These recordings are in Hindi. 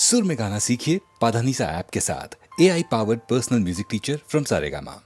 सुर में गाना सीखिए पाधानीसा ऐप के साथ। AI powered personal music teacher from Saregama.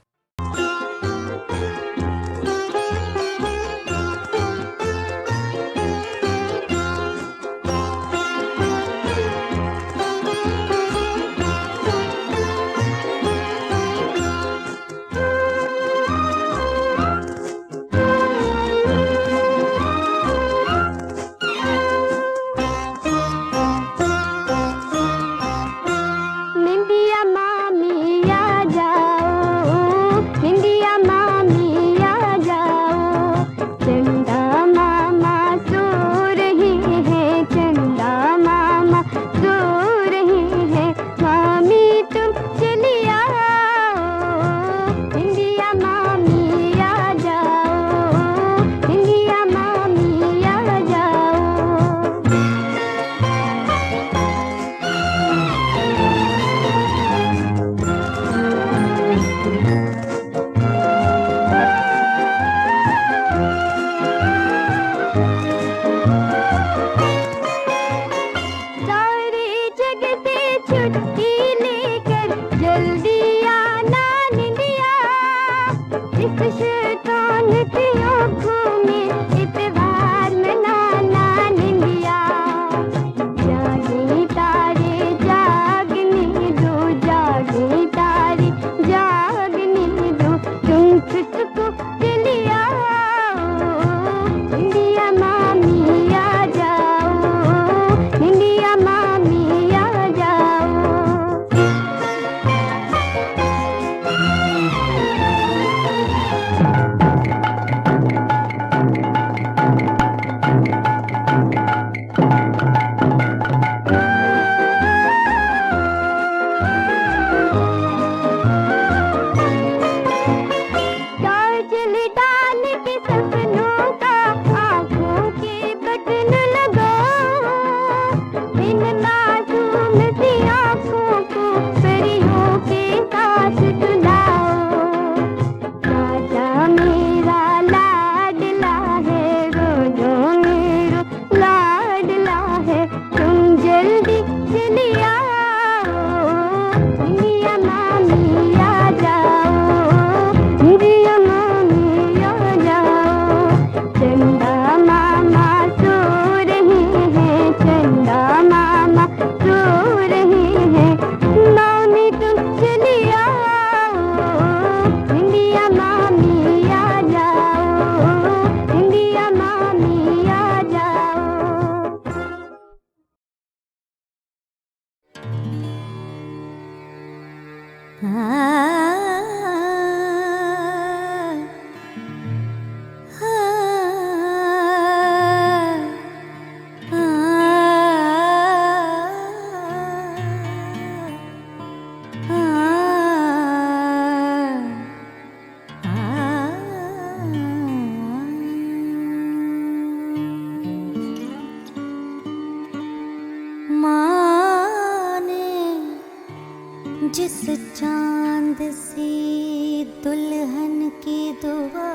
जिस चांद सी दुल्हन की दुआ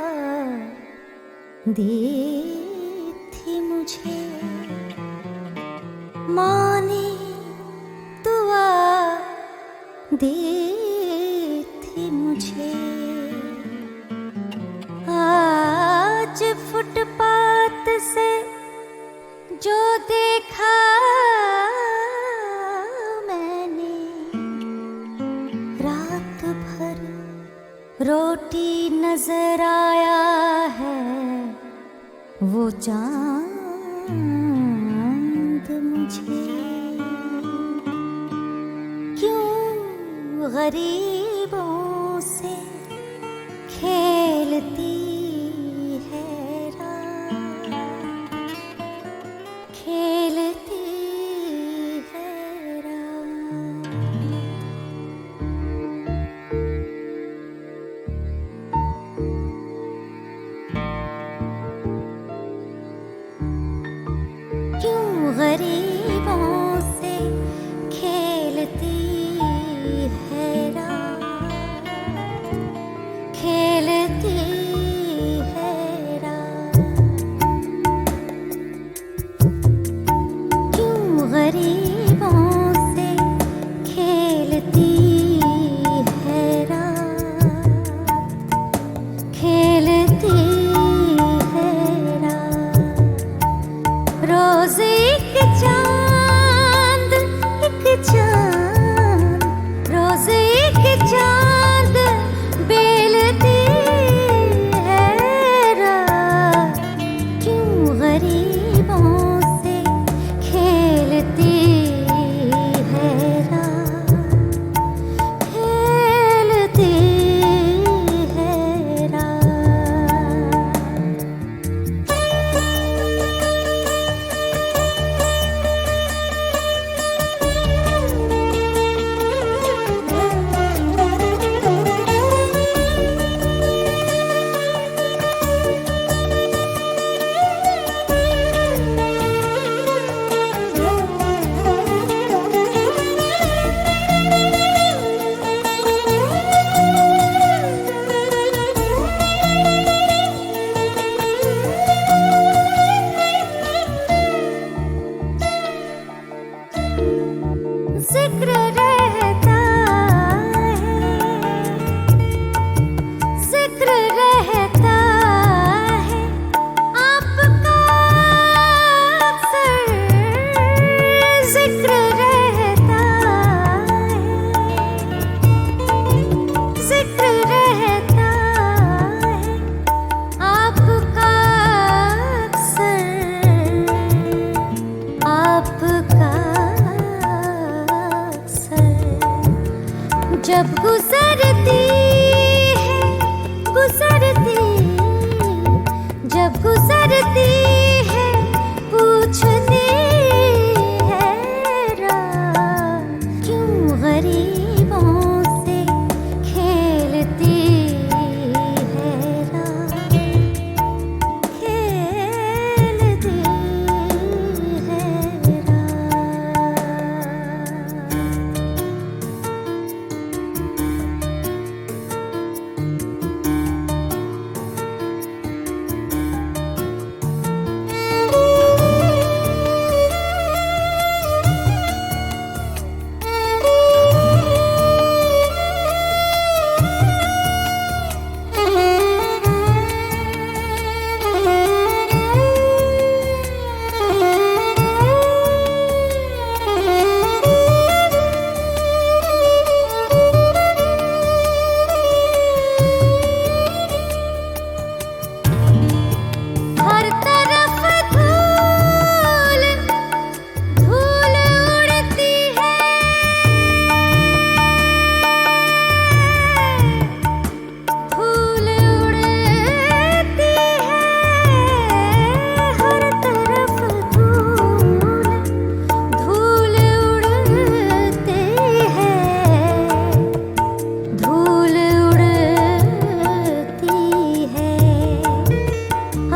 दी थी मुझे, माँ ने दुआ दी थी मुझे। आज फुटपाथ से जो देखा रोटी नजर आया है वो चांद मुझे। क्यों गरीबों से खेलती है रात, खेलती है रात। गरीबों से खेलती है रात, खेलती जिक्र रहता है, जिक्र रहता है आपका अक्सर, जिक्र रहता है, जिक्र रहता है आपका अक्सर, आपका अक्सर। जब गुजरती है, गुजरती, जब गुजरती है पूछती है रात, क्यों गरीबों से खेलती है रात, खेलती है हर तरफ धूल, धूल उड़ती है, धूल उड़ती है, हर तरफ धूल, धूल उड़ती है, धूल उड़ती है।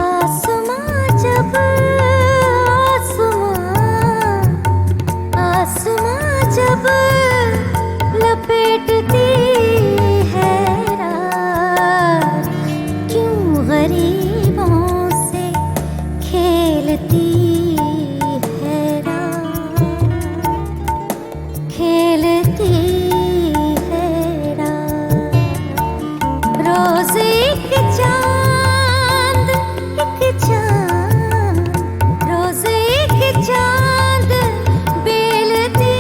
आसमां जब, आसमां जब लपेटती है रात, क्यों गरीबों से खेलती है रात, खेलती है रात। रोज एक चांद, एक चांद, रोज एक चांद बेलती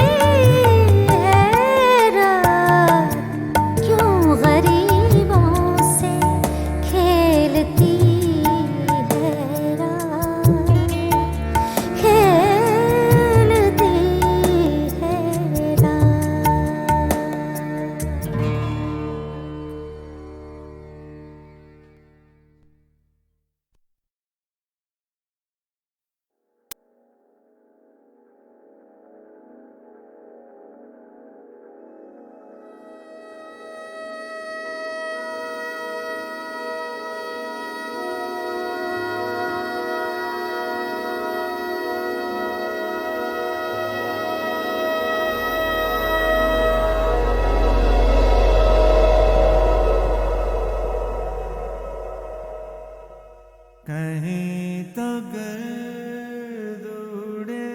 है रात, क्यों गरीबों से खेलती है रात, खेलती है रात। कहीं तो गर्द उड़े,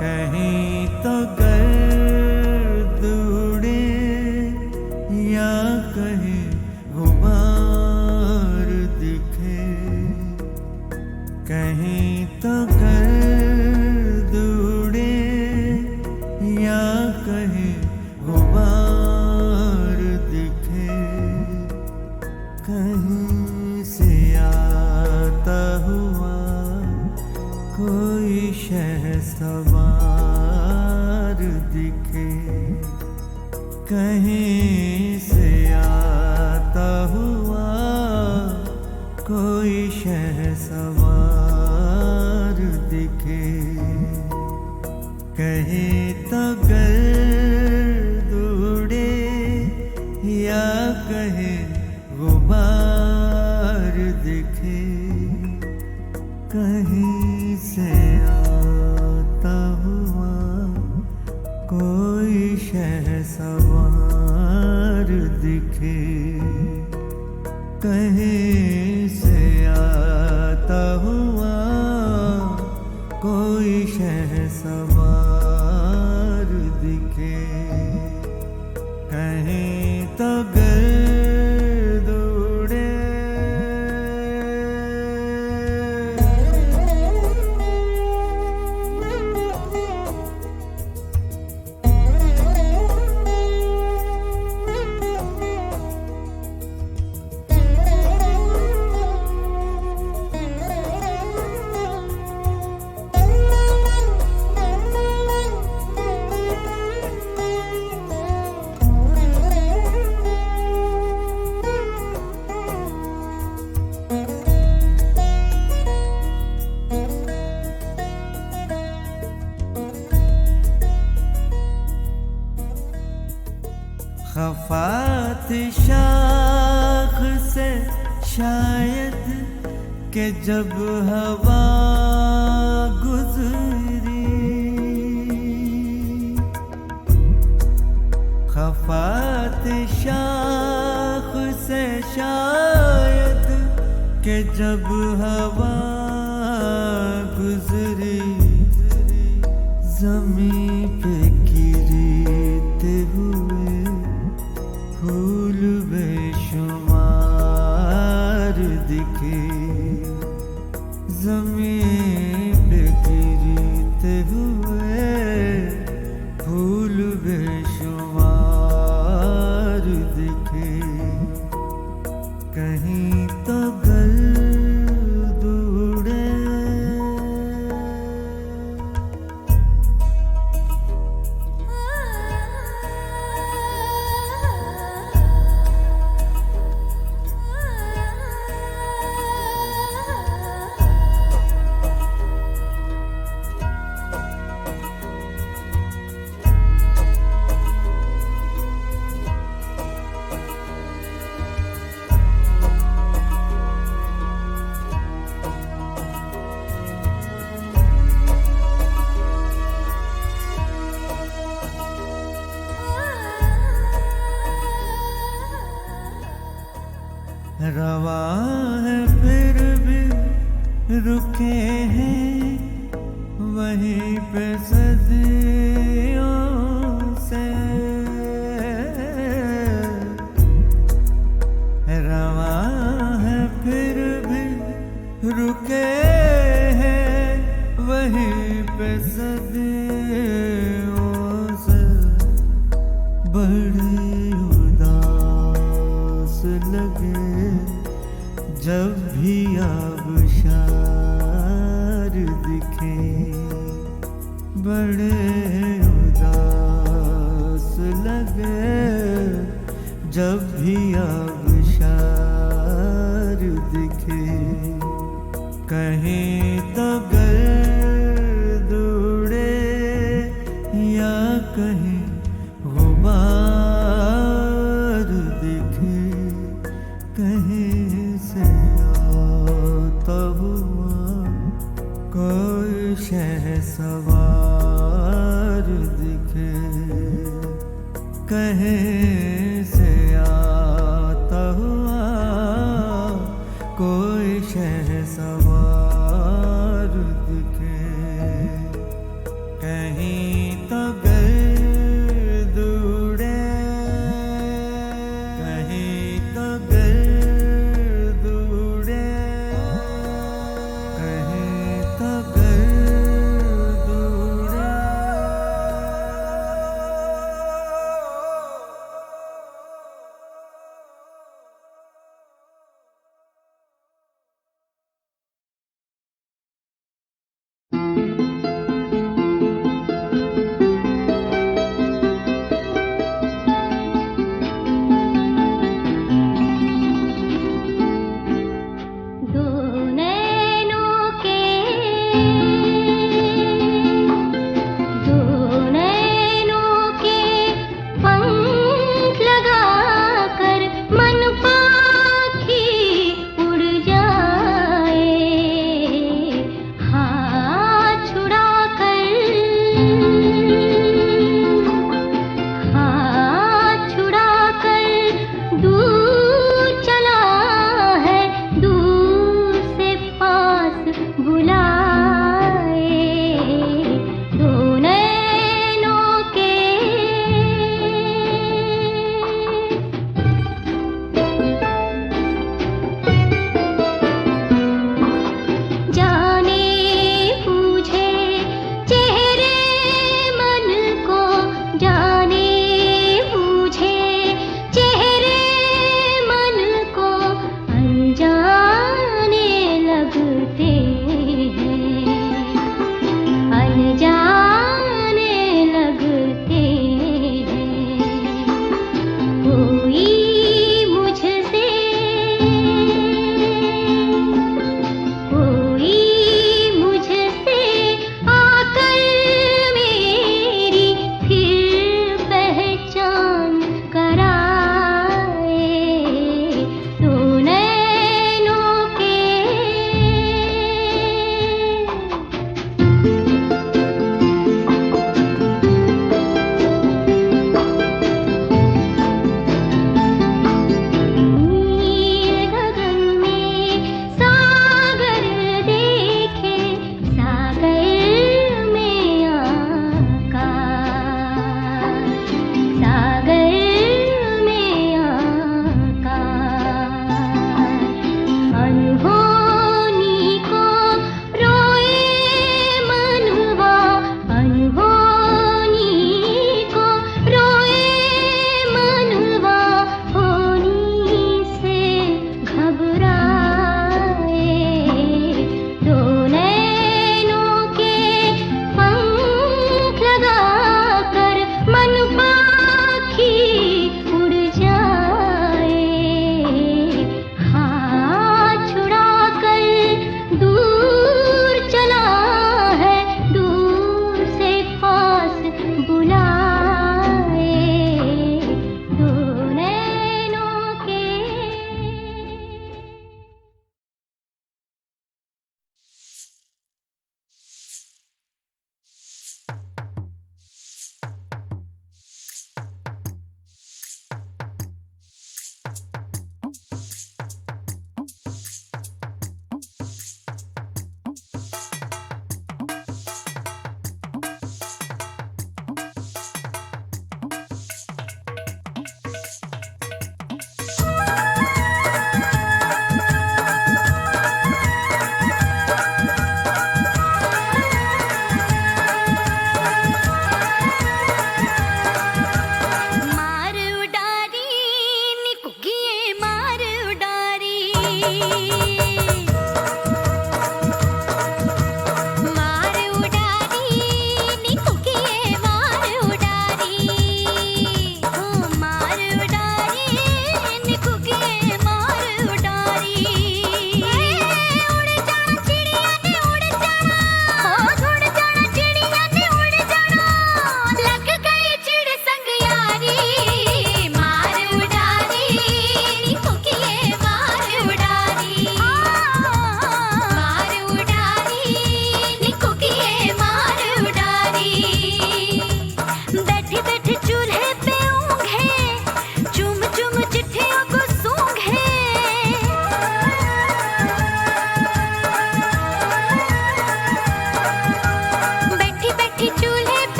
कहीं तो गर्द उड़े या कहीं गुबार दिखे, कहीं तो गर्द उड़े या कहीं गुबार दिखे, कहीं से आता हुआ कोई शहसवार दिखे, कहीं से आता हुआ कोई शहसवार दिखे। कहे तो गर्द उड़े या कहे गुबार दिखे, कहीं से आता हुआ कोई शहसवार दिखे, कहीं से आता हुआ कोई शहसवार दिखे, कहीं तो गर्द उड़े। खफात शाख से शायद कि जब हवा गुजरी, खफात शाख से शायद कि जब हवा गुजरी, ज़मीं पे गिरते हुए फूल बेशुमार दिखे, ज़मीं पे गिरते हुए फूल बेशुमार दिखे, कहीं तो गर्द उड़े। रवा है फिर भी रुके हैं वहीं पे सदियों से, रवा है फिर भी रुके हैं वहीं पे सदियों से, बड़ी उदास लगे जब भी आबशार दिखे, बड़े उदास लगे जब भी आबशार दिखे, कहीं तो गर्द उड़े या कहीं गुबार दिखे, कहीं से आता हुआ कोई शहसवार दिखे, कहीं से आता हुआ कोई शहसवार दिखे, कहीं तो गर्द उड़े, कहीं तो गर्द उड़े, कहीं तो गर्द उड़े।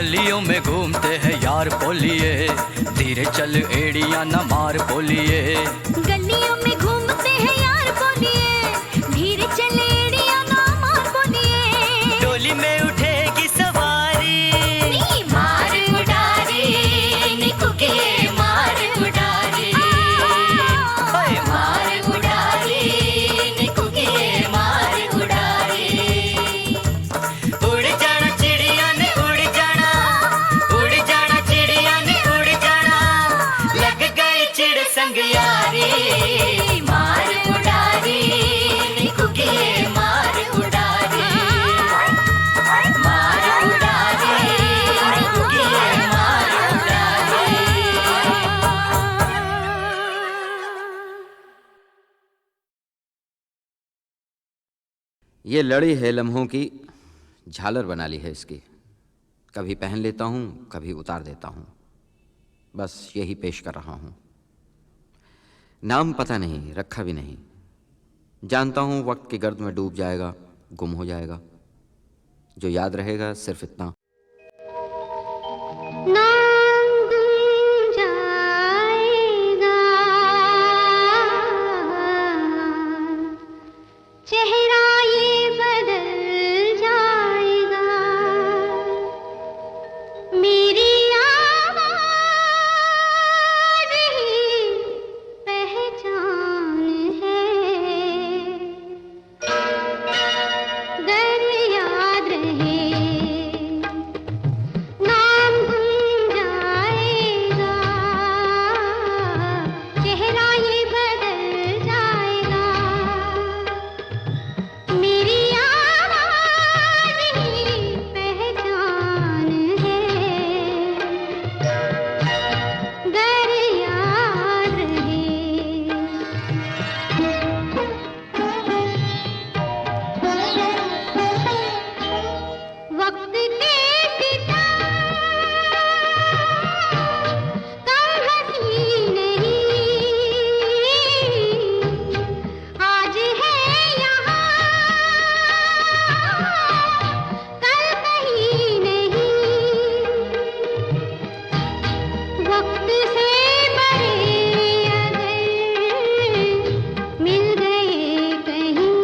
गलियों में घूमते हैं यार बोलिए, धीरे चल एड़ियां न मार बोलिए। गलियों में घूमते हैं यार बोलिए, धीरे चले एड़ियां ना मार बोलिए। डोली में उठेगी सवारी, नी मार उडारी, नी कुके मार उडारी, ओए मार उडारी, नी कुके मार उडारी। उड़ जाना चिड़िया ने उड़ जाना, उड़ जाना चिड़िया ने उड़ जाना, लग गई चिड़ संग यारी। मार उडारी, नी कुके मार उडारी, मार उडारी, नी कुके मार उडारी। ये लड़ी है लम्हों की, झालर बना ली है इसकी। कभी पहन लेता हूँ, कभी उतार देता हूँ, बस यही पेश कर रहा हूँ। नाम पता नहीं, रखा भी नहीं, जानता हूँ वक्त की गर्द में डूब जाएगा, गुम हो जाएगा। जो याद रहेगा सिर्फ इतना, नाम गुम जाएगा, चेहरा ये बदल जाएगा, मेरी आवाज़ ही पहचान है। गर याद रहे, नाम गुम जाएगा, चेहरा ये बदल जाएगा, मेरी आवाज़ ही पहचान है। गर याद रहे, वक्त के सितम कम हंसी नहीं, आज है यहाँ कल कहीं नहीं। वक्त से बड़े अगर मिल गए कहीं,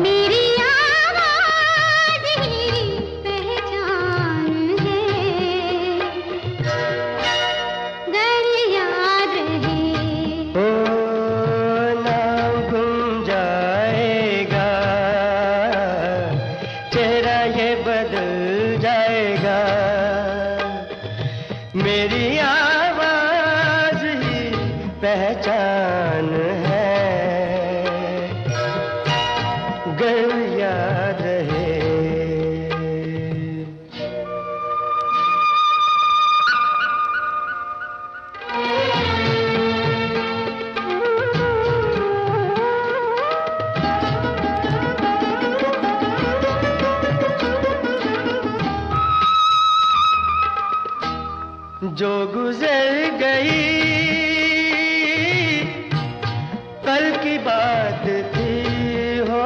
मेरी आवाज़ ही पहचान है। गर याद रहे, ओ नाम गुम जाएगा, चेहरा ये बदल जाएगा, मेरी आवाज ही पहचान है। गर याद रहे, जो गुजर गई कल की बात थी, हो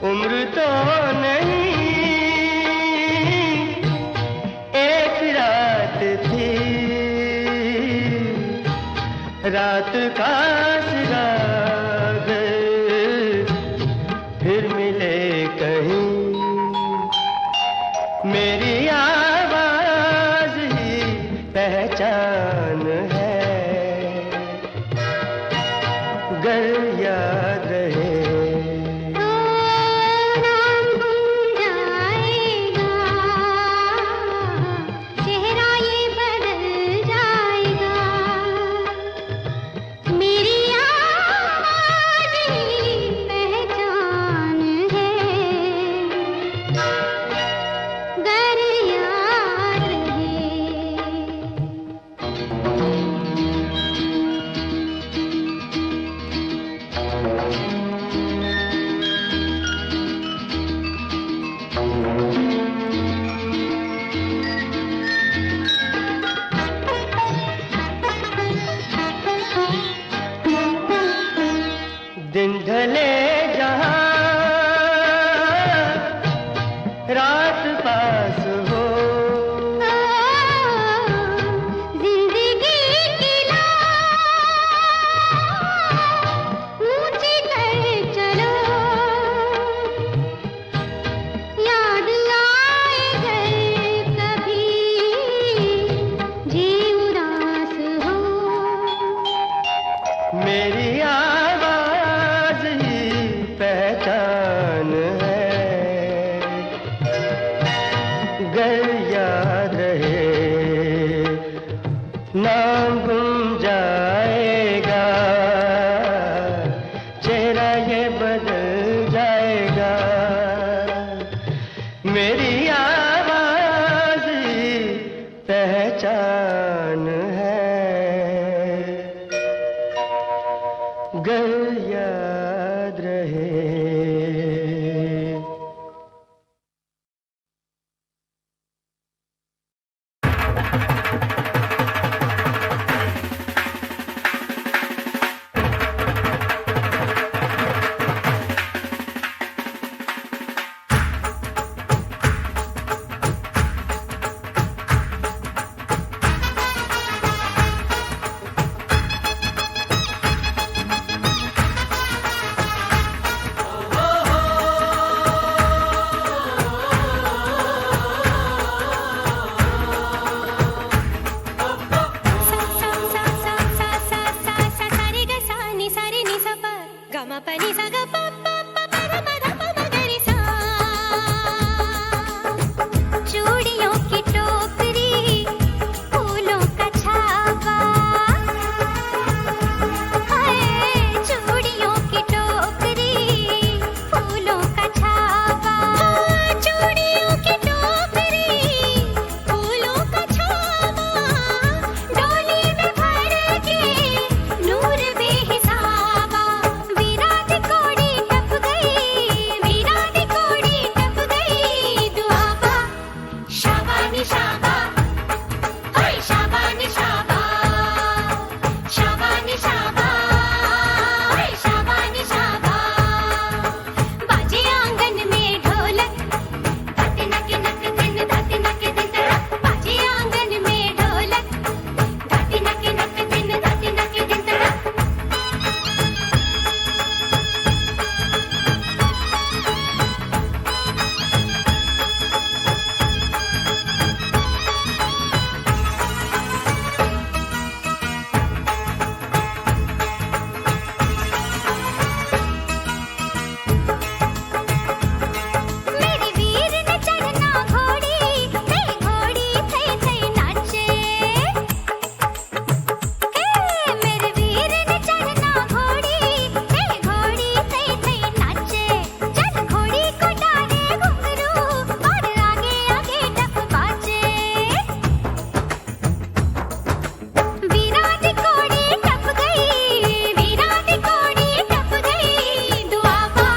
उम्र तो नहीं एक रात थी, रात का सिरागर फिर मिले कहीं, मेरी आवाज ही पहचान है। गर याद रहे, नाम गुम जाएगा, चेहरा ये बदल जाएगा, मेरी आवाज़ ही पहचान है। गर मेरी आवाज ही पहचान है, गर याद रहे। चूड़ियों की टोकरी, फूलों का छापा, चूड़ियों की टोकरी, फूलों का छापा, चूड़ियों की टोकरी, फूलों का छापा, डोली में भर के नूर बेहिसाबा, विराट कोड़ी टप गई, विराट कोड़ी टप गई, दुआबा शाबानी शाबा, ओए शाबानी शाबा, शाबानी शाबा, ओए शाबानी शाबा, बाजे आंगन में ढोलक, धाते नक नक दिन, धाते नक दिन तड़क, बाजे आंगन में ढोलक, धाते नक नक दिन, धाते नक दिन तड़क। मेरी वीर ने चढ़ना घोड़ी, थे घोड़ी थे थे नाचे, मेरे वीर ने चढ़ना घोड़ी, थे घोड़ी थे थे नाचे, जब घोड़ी को डाले घुंघरू और आगे आगे टप बाजे, विराट कोड़ी टप गई, विराट कोड़ी टप गई, दुआबा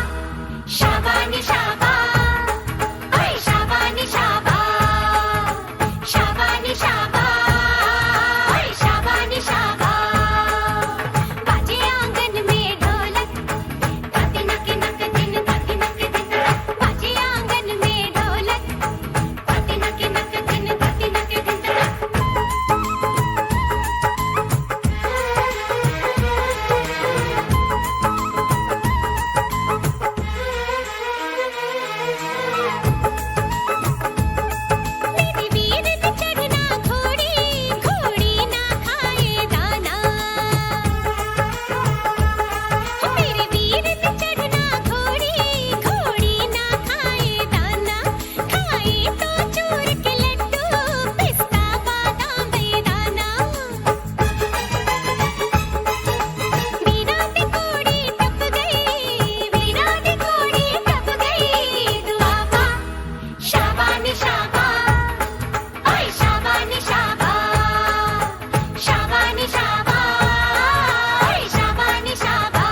शाबानी शाबा, ओए शाबानी शाबा, शाबानी शाबा, ओए शाबानी शाबा, बाजे आंगन में ढोलक, धाते नक नक दिन, धाते नक दिन तड़क, बाजे आंगन में ढोलक, धाते नक नक दिन, धाते नक दिन तड़क। मेरी वीर ने चढ़ना घोड़ी, घोड़ी ना खाए दाना, मेरी वीर ने चढ़ना घोड़ी, घोड़ी ना खाए दाना, खाए तो चूर के लड्डू, पिस्ता बादाम बेदाना, विराट कोड़ी टप गई, विराट कोड़ी टप गई, दुआबा शाबानी शाबा, ओए शाबानी शाबा, शाबानी शाबा, ओए शाबानी शाबा,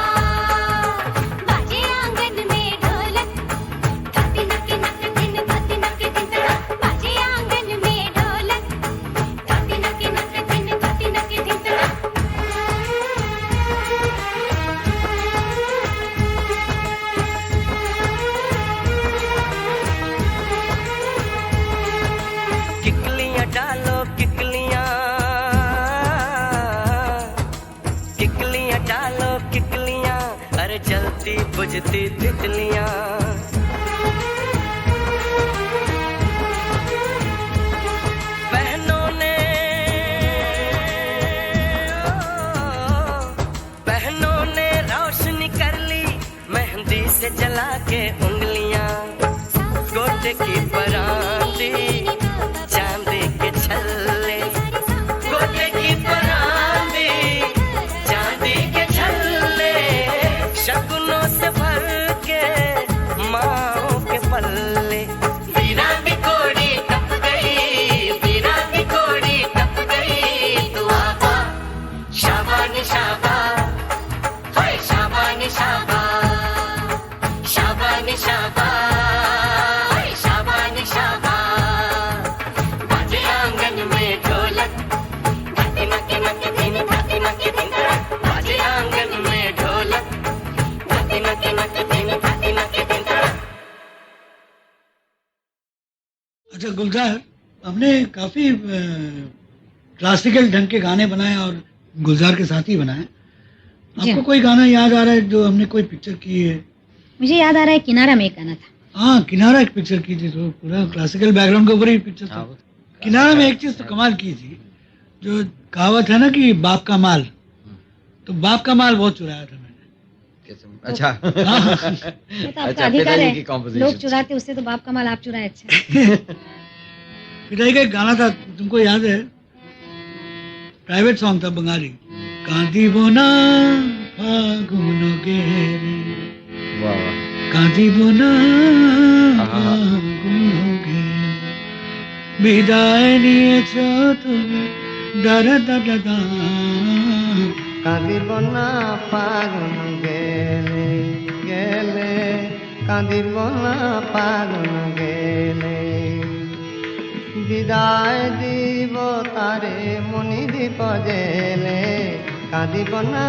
बाजे आंगन में ढोलक, धाते नक नक दिन, धाते नक दिन तड़क, बाजे आंगन में ढोलक, धाते नक नक दिन, धाते नक दिन तड़क। किकलियां डालो किकलियां, किकलियां डालो किकलियां, अरे जलती बुझती तितलियां, बहनों ने बहनों ने रोशनी कर ली, मेहंदी से जला के उंगलियां, गोटे की परांती, चांदी के छल्ले, गोटे की परांती, चांदी के छल्ले, शगुनों से भर के माओ के पल्ले, अच्छा गुलजार, हमने काफी क्लासिकल ढंग के गाने बनाए और गुलजार के साथ ही बनाए। जी। आपको कोई गाना याद आ रहा है जो हमने कोई पिक्चर की है? मुझे याद आ रहा है किनारा में एक गाना था। हाँ, किनारा एक पिक्चर की थी, तो पूरा क्लासिकल बैकग्राउंड के ऊपर ही पिक्चर था। किनारा में एक चीज तो कमाल की थी, जो कहावत है ना कि बाप का माल, तो बाप का माल बहुत चुराया था मैंने। अच्छा ये तो आपका अधिकार है, लोग चुराते उससे तो बाप का माल आप चुराए। अच्छा पिटाई का एक गाना था, तुमको याद है? प्राइवेट सॉन्ग था बंगाली, कांदी बोना फागुन गेरे, कांदी बोना फागुन गेरे, বিদায় নিয়েছ তুমি দাদা দাদা দা, কাঁদিব না ফাগুন গেলে গেলে, কাঁদিব না ফাগুন গেলে, বিদায় দিব তারে মনি দীপ জেলে, কাঁদিব না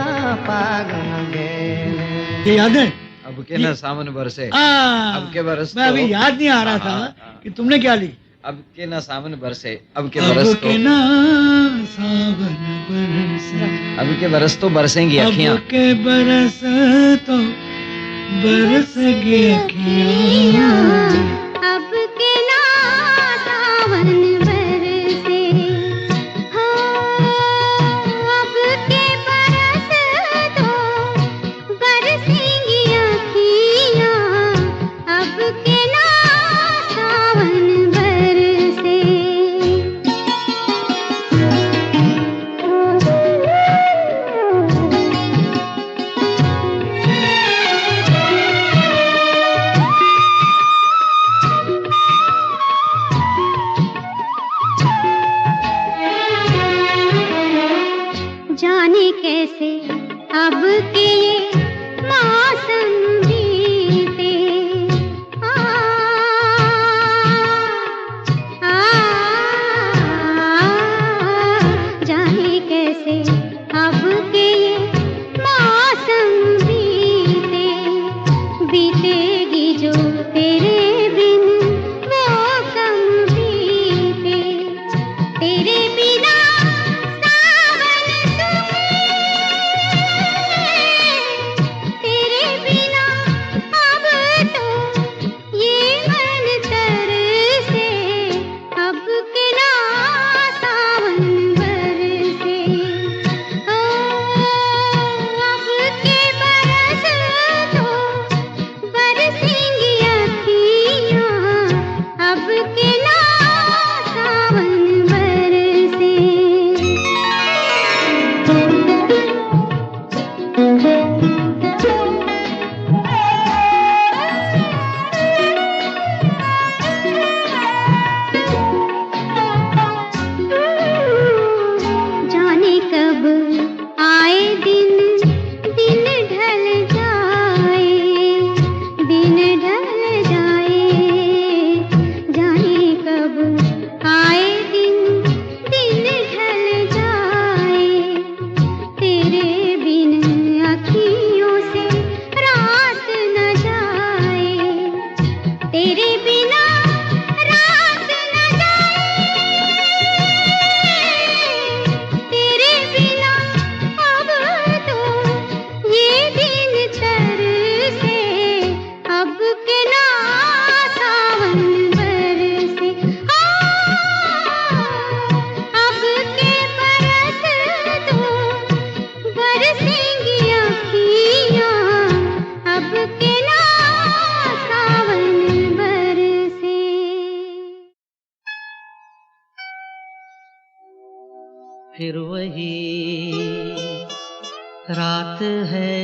ফাগুন গেলে। ये याद है? अब के ना सावन बरसे, अब के बरस मैं अभी तो- याद नहीं आ रहा था कि तुमने क्या ली। अब के ना सावन बरसे, अब के अब बरस तो के ना सावन बरसे, अब के बरस तो बरसेंगी अब अखियां। के बरस तो बरसेगी अखियां। अब के ना सावन बरसे, हाँ, अब के बरस तो बरसेंगी अखियां, अब के ना सावन बरसे। जाने कैसे अब के ये मौसम बीते, आ, आ, जाने कैसे अब के ये मौसम बीते, बीतेगी जो तेरे बिन वो कम बीते, तेरे बिना सावन सुखे, तेरे बिना अब तो ये मन तरसे, अब के ना सावन बरसे, ओ, अब के बरस तो बरसेंगी अखियां, अब के ना सावन बरसे। जाने कब आए दिन, दिन ढल जाए, दिन ढल जाए, जाने कब आए दिन, दिन ढल जाए, तेरे बिन अखियों से रात न जाए, तेरे बिना रात न जाए, तेरे बिना अब तो ये दिन तरसे, अब के ना सावन बरसे, अब के बरस तो बरसेंगी अखियां, अब के ना सावन बरसे। फिर वही रात है,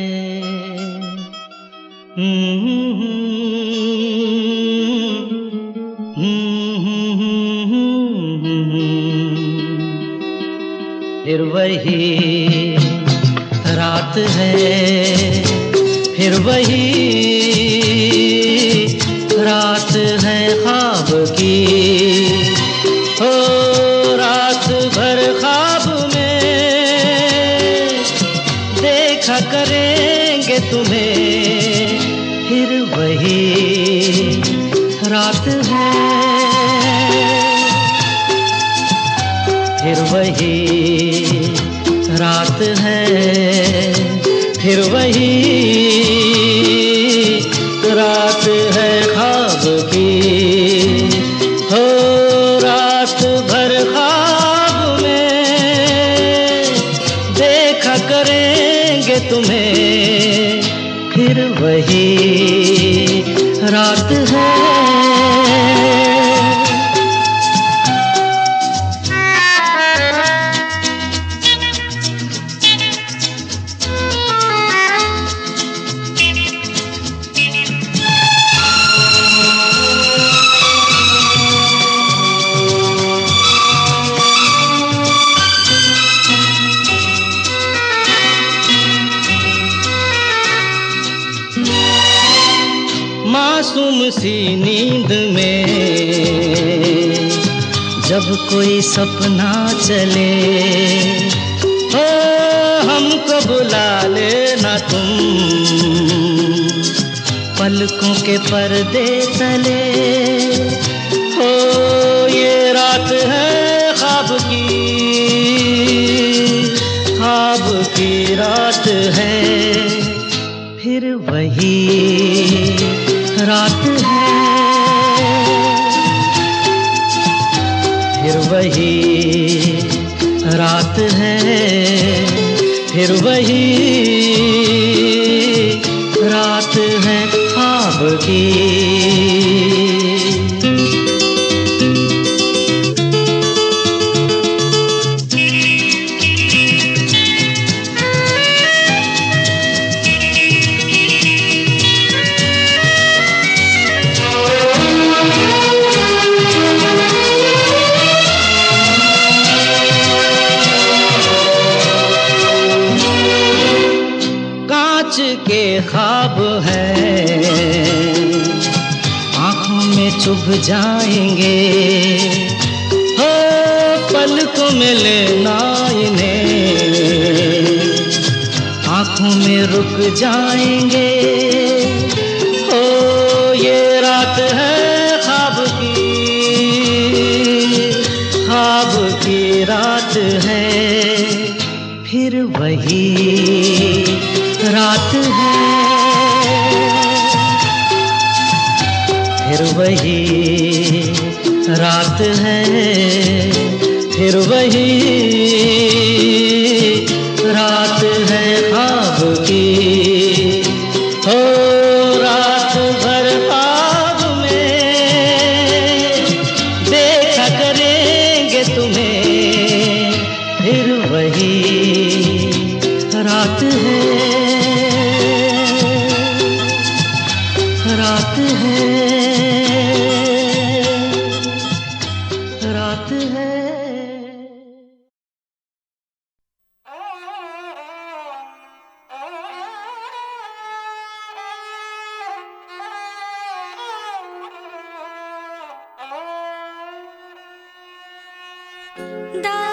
फिर वही रात है, फिर वही रात है ख्वाब की, हो रात भर ख्वाब में देखा करेंगे तुम्हें, फिर वही रात है। फिर वही रात है, फिर वही रात है ख्वाब की। हो रात भर ख्वाब में देखा करेंगे तुम्हें, फिर वही रात है। मासूम सी नींद में जब कोई सपना चले, हो हमको बुला लेना तुम पलकों के पर्दे तले। हो ये रात है ख्वाब की रात है, फिर वही रात है, फिर वही रात है, फिर वही रात है ख्वाब की। के ख्वाब है आँखों में चुभ जाएंगे, हो पलकों में लेना इन्हें आँखों में रुक जाएंगे। हो ये रात है ख्वाब की रात है, फिर वही रात है, फिर वही रात है, फिर वही रात है ख्वाब की। हो रात भर ख्वाब में देखा करेंगे तुम्हें, फिर वही रात है, रात है, रात है। दा